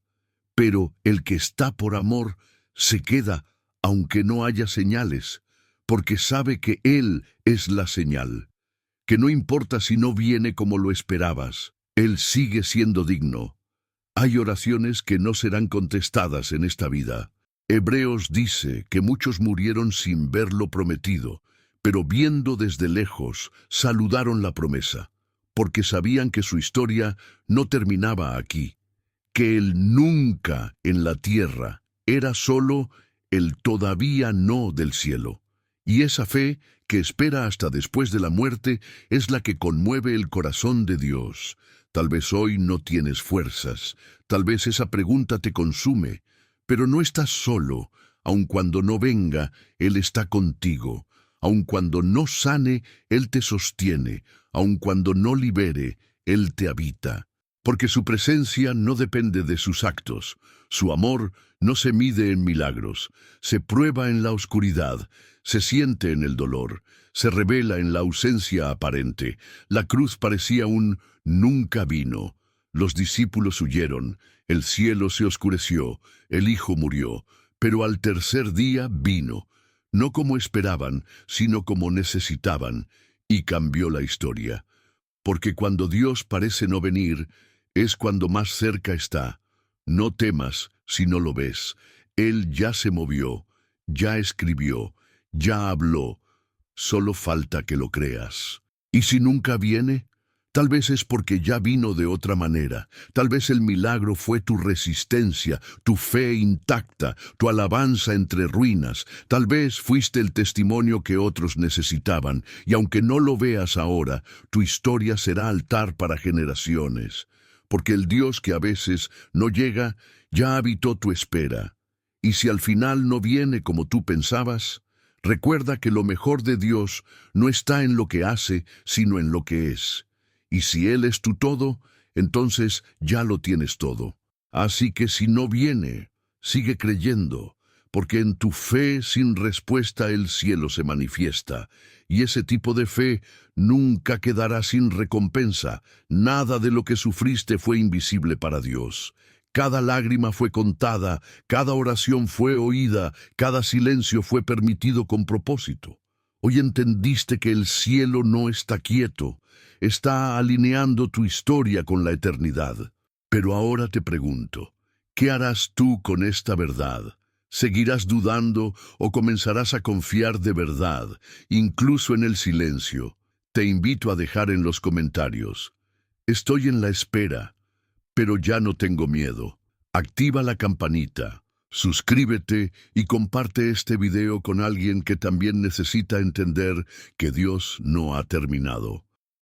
Pero el que está por amor se queda aunque no haya señales, porque sabe que Él es la señal. Que no importa si no viene como lo esperabas, Él sigue siendo digno. Hay oraciones que no serán contestadas en esta vida. Hebreos dice que muchos murieron sin ver lo prometido, pero viendo desde lejos, saludaron la promesa, porque sabían que su historia no terminaba aquí, que el nunca en la tierra era solo el todavía no del cielo. Y esa fe que espera hasta después de la muerte es la que conmueve el corazón de Dios. Tal vez hoy no tienes fuerzas, tal vez esa pregunta te consume, pero no estás solo. Aun cuando no venga, Él está contigo. Aun cuando no sane, Él te sostiene. Aun cuando no libere, Él te habita. Porque su presencia no depende de sus actos. Su amor no se mide en milagros, se prueba en la oscuridad, se siente en el dolor, se revela en la ausencia aparente. La cruz parecía un nunca vino. Los discípulos huyeron, el cielo se oscureció, el Hijo murió, pero al tercer día vino, no como esperaban, sino como necesitaban, y cambió la historia. Porque cuando Dios parece no venir, es cuando más cerca está. No temas si no lo ves. Él ya se movió, ya escribió, ya habló. Solo falta que lo creas. ¿Y si nunca viene? Tal vez es porque ya vino de otra manera. Tal vez el milagro fue tu resistencia, tu fe intacta, tu alabanza entre ruinas. Tal vez fuiste el testimonio que otros necesitaban, y aunque no lo veas ahora, tu historia será altar para generaciones. Porque el Dios que a veces no llega, ya habitó tu espera. Y si al final no viene como tú pensabas, recuerda que lo mejor de Dios no está en lo que hace, sino en lo que es. Y si Él es tu todo, entonces ya lo tienes todo. Así que si no viene, sigue creyendo, porque en tu fe sin respuesta el cielo se manifiesta, y ese tipo de fe nunca quedará sin recompensa. Nada de lo que sufriste fue invisible para Dios. Cada lágrima fue contada, cada oración fue oída, cada silencio fue permitido con propósito. Hoy entendiste que el cielo no está quieto, está alineando tu historia con la eternidad. Pero ahora te pregunto, ¿qué harás tú con esta verdad? ¿Seguirás dudando o comenzarás a confiar de verdad, incluso en el silencio? Te invito a dejar en los comentarios: estoy en la espera, pero ya no tengo miedo. Activa la campanita, suscríbete y comparte este video con alguien que también necesita entender que Dios no ha terminado.